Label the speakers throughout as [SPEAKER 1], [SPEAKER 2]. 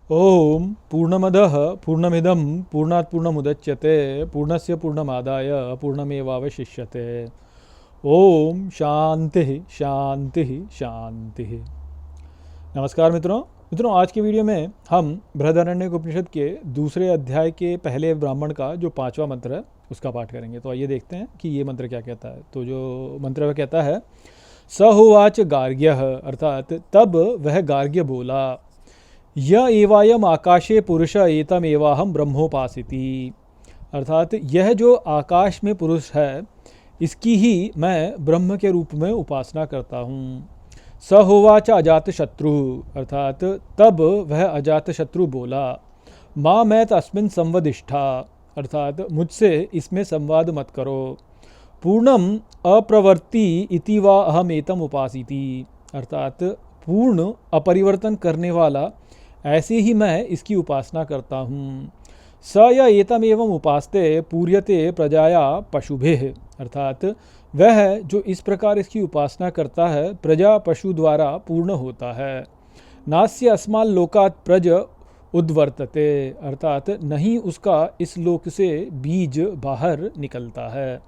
[SPEAKER 1] ओम पूर्णमदः पूर्णमिदं पूर्णात् पूर्णमुदच्यते पूर्णस्य पूर्णमादाय पूर्णमेवावशिष्यते। ओम शांति शांति शांति। नमस्कार मित्रों, आज की वीडियो में हम बृहदारण्यक उपनिषद के दूसरे अध्याय के पहले ब्राह्मण का जो 5वां मंत्र है उसका पाठ करेंगे। तो आइए देखते हैं कि ये मंत्र क्या कहता है। तो जो मंत्र वह कहता है, स होवाच गार्ग्यः, अर्थात तब वह गार्ग्य बोला, य एवायम आकाशे पुरुष एतम एवाहम ब्रह्मोपासिति, अर्थात यह जो आकाश में पुरुष है इसकी ही मैं ब्रह्म के रूप में उपासना करता हूँ। स होवाच अजात शत्रु, अर्थात तब वह अजात शत्रु बोला, माँ मैं तस्मिन् संवदिष्ठा, अर्थात मुझसे इसमें संवाद मत करो। पूर्णम अप्रवर्ति इति वा अहम एतम उपासिति, अर्थात पूर्ण अपरिवर्तन करने वाला ऐसे ही मैं इसकी उपासना करता हूँ। स या एतम एवं उपास्ते पूर्यते प्रजाया पशुभिः, अर्थात वह जो इस प्रकार इसकी उपासना करता है प्रजा पशु द्वारा पूर्ण होता है। नास्य अस्माल लोकात् प्रज उद्वर्तते, अर्थात नहीं उसका इस लोक से बीज बाहर निकलता है।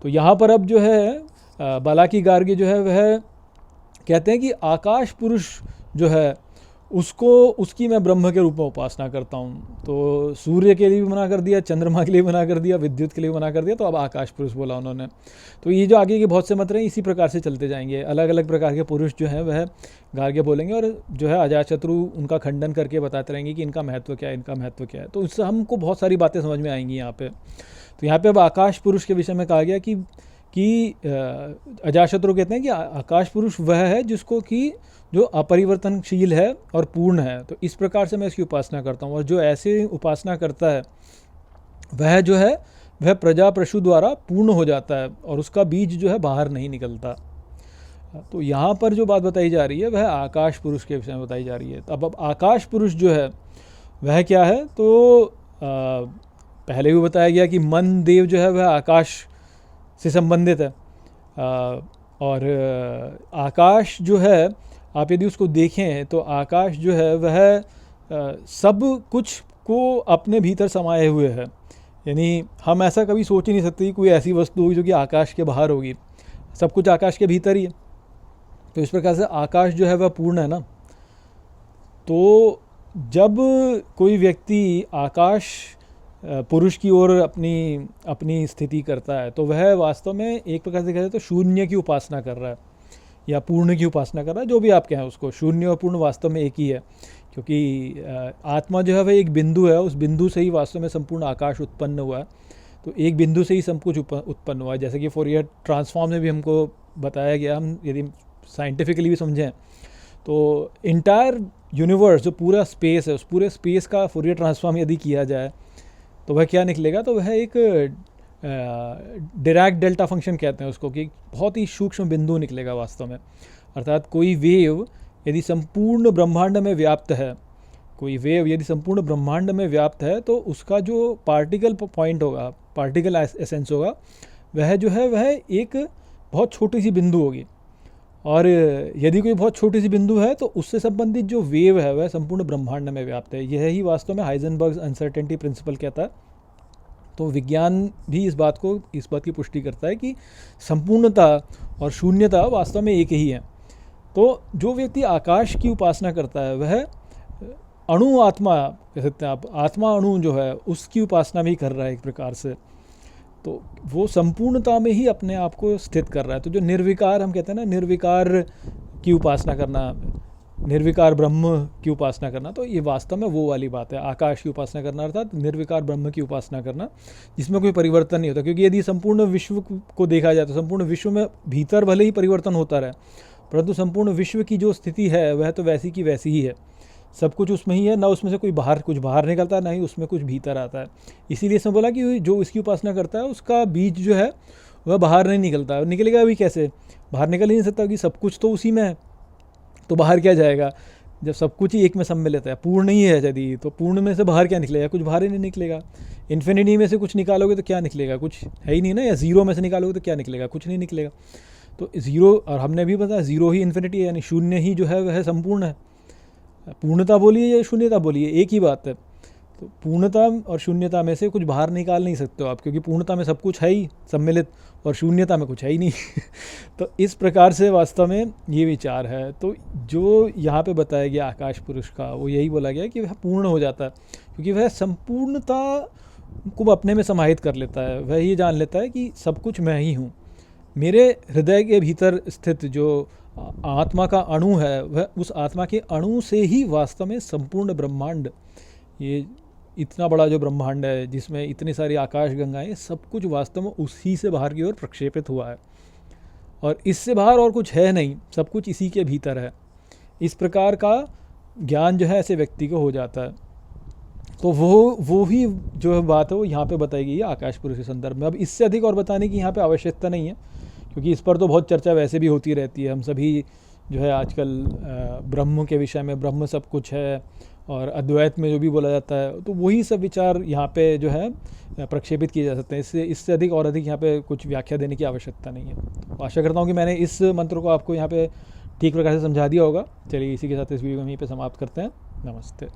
[SPEAKER 1] तो यहाँ पर अब जो है बालाकी गार्ग्य जो है वह कहते हैं कि आकाश पुरुष जो है उसको उसकी मैं ब्रह्म के रूप में उपासना करता हूँ। तो सूर्य के लिए भी मना कर दिया, चंद्रमा के लिए मना कर दिया, विद्युत के लिए मना कर दिया, तो अब आकाश पुरुष बोला उन्होंने। तो ये जो आगे के बहुत से मंत्र हैं इसी प्रकार से चलते जाएंगे। अलग अलग प्रकार के पुरुष जो हैं वह गार्ग्य बोलेंगे और जो है अजातशत्रु उनका खंडन करके बताते रहेंगे कि इनका महत्व क्या है, इनका महत्व क्या है। तो उससे हमको बहुत सारी बातें समझ में आएंगी यहाँ पे। तो यहाँ पे अब आकाश पुरुष के विषय में कहा गया कि अजातशत्रु कहते हैं कि आकाश पुरुष वह है जिसको कि जो अपरिवर्तनशील है और पूर्ण है। तो इस प्रकार से मैं इसकी उपासना करता हूँ। और जो ऐसे उपासना करता है वह जो है वह प्रजा पशु द्वारा पूर्ण हो जाता है और उसका बीज जो है बाहर नहीं निकलता। तो यहाँ पर जो बात बताई जा रही है वह आकाश पुरुष के विषय में बताई जा रही है। अब आकाश पुरुष जो है वह क्या है, तो पहले भी बताया गया कि मन देव जो है वह आकाश से संबंधित है। और आकाश जो है आप यदि उसको देखें तो आकाश जो है वह सब कुछ को अपने भीतर समाये हुए है। यानी हम ऐसा कभी सोच ही नहीं सकते कि कोई ऐसी वस्तु होगी जो कि आकाश के बाहर होगी, सब कुछ आकाश के भीतर ही है। तो इस प्रकार से आकाश जो है वह पूर्ण है ना। तो जब कोई व्यक्ति आकाश पुरुष की ओर अपनी स्थिति करता है तो वह वास्तव में एक प्रकार से कहें तो शून्य की उपासना कर रहा है या पूर्ण की उपासना कर रहा है, जो भी आप कहें उसको। शून्य और पूर्ण वास्तव में एक ही है, क्योंकि आत्मा जो है वह एक बिंदु है, उस बिंदु से ही वास्तव में संपूर्ण आकाश उत्पन्न हुआ है। तो एक बिंदु से ही सब कुछ उत्पन्न हुआ है। जैसे कि फोरियर ट्रांसफॉर्म में भी हमको बताया गया, हम यदि साइंटिफिकली भी समझें तो इंटायर यूनिवर्स जो पूरा स्पेस है उस पूरे स्पेस का फोरियर ट्रांसफॉर्म यदि किया जाए तो वह क्या निकलेगा, तो वह एक डिराक डेल्टा फंक्शन कहते हैं उसको, कि बहुत ही सूक्ष्म बिंदु निकलेगा वास्तव में। अर्थात कोई वेव यदि संपूर्ण ब्रह्मांड में व्याप्त है, कोई वेव यदि संपूर्ण ब्रह्मांड में व्याप्त है तो उसका जो पार्टिकल पॉइंट होगा, पार्टिकल एसेंस होगा, वह जो है वह एक बहुत छोटी सी बिंदु होगी। और यदि कोई बहुत छोटी सी बिंदु है तो उससे संबंधित जो वेव है वह संपूर्ण ब्रह्मांड में व्याप्त है। यह ही वास्तव में हाइजेनबर्ग्स अनसर्टेनिटी प्रिंसिपल कहता है। तो विज्ञान भी इस बात की पुष्टि करता है कि संपूर्णता और शून्यता वास्तव में एक ही है। तो जो व्यक्ति आकाश की उपासना करता है वह अणु आत्मा कह सकते हैं आप, आत्मा अणु जो है उसकी उपासना भी कर रहा है एक प्रकार से। तो वो संपूर्णता में ही अपने आप को स्थित कर रहा है। तो जो निर्विकार हम कहते हैं ना, निर्विकार की उपासना करना, निर्विकार ब्रह्म की उपासना करना, तो ये वास्तव में वो वाली बात है, आकाश की उपासना करना अर्थात निर्विकार ब्रह्म की उपासना करना जिसमें कोई परिवर्तन नहीं होता। क्योंकि यदि संपूर्ण विश्व को देखा जाए तो संपूर्ण विश्व में भीतर भले ही परिवर्तन होता रहे, परंतु संपूर्ण विश्व की जो स्थिति है वह तो वैसी की वैसी ही है। सब कुछ उसमें ही है, ना उसमें से कुछ बाहर निकलता है, ना ही उसमें कुछ भीतर आता है। इसीलिए इसमें बोला कि जो इसकी उपासना करता है उसका बीज जो है वह बाहर नहीं निकलता है। निकलेगा भी कैसे, बाहर निकल ही नहीं सकता कि सब कुछ तो उसी में है, तो बाहर क्या जाएगा जब सब कुछ ही एक में सम्मिलित है, पूर्ण ही है यदि, तो पूर्ण में से बाहर क्या निकलेगा, कुछ बाहर ही नहीं निकलेगा। इन्फिनिटी में से कुछ निकालोगे तो क्या निकलेगा, कुछ है ही नहीं ना। या ज़ीरो में से निकालोगे तो क्या निकलेगा, कुछ नहीं निकलेगा। तो ज़ीरो, और हमने भी बताया ज़ीरो ही इन्फिनिटी है, यानी शून्य ही जो है वह संपूर्ण है। पूर्णता बोलिए या शून्यता बोलिए एक ही बात है। तो पूर्णता और शून्यता में से कुछ बाहर निकाल नहीं सकते हो आप, क्योंकि पूर्णता में सब कुछ है ही सम्मिलित और शून्यता में कुछ है ही नहीं। तो इस प्रकार से वास्तव में ये विचार है। तो जो यहाँ पे बताया गया आकाश पुरुष का, वो यही बोला गया कि वह पूर्ण हो जाता है, क्योंकि वह संपूर्णता को अपने में समाहित कर लेता है। वह ये जान लेता है कि सब कुछ मैं ही हूँ। मेरे हृदय के भीतर स्थित जो आत्मा का अणु है, वह उस आत्मा के अणु से ही वास्तव में संपूर्ण ब्रह्मांड, ये इतना बड़ा जो ब्रह्मांड है जिसमें इतनी सारी आकाश गंगाएं, सब कुछ वास्तव में उसी से बाहर की ओर प्रक्षेपित हुआ है, और इससे बाहर और कुछ है नहीं, सब कुछ इसी के भीतर है। इस प्रकार का ज्ञान जो है ऐसे व्यक्ति को हो जाता है। तो वो ही जो बात है वो यहाँ पे बताई गई है आकाश पुरुष के संदर्भ में। अब इससे अधिक और बताने की यहाँ पे आवश्यकता नहीं है, क्योंकि इस पर तो बहुत चर्चा वैसे भी होती रहती है। हम सभी जो है आजकल ब्रह्म के विषय में, ब्रह्म सब कुछ है, और अद्वैत में जो भी बोला जाता है, तो वही सब विचार यहाँ पे जो है प्रक्षेपित किए जा सकते हैं। इससे अधिक और अधिक यहाँ पे कुछ व्याख्या देने की आवश्यकता नहीं है। तो आशा करता हूँ कि मैंने इस मंत्र को आपको यहाँ पे ठीक प्रकार से समझा दिया होगा। चलिए इसी के साथ इस वीडियो को यहीं पे समाप्त करते हैं। नमस्ते।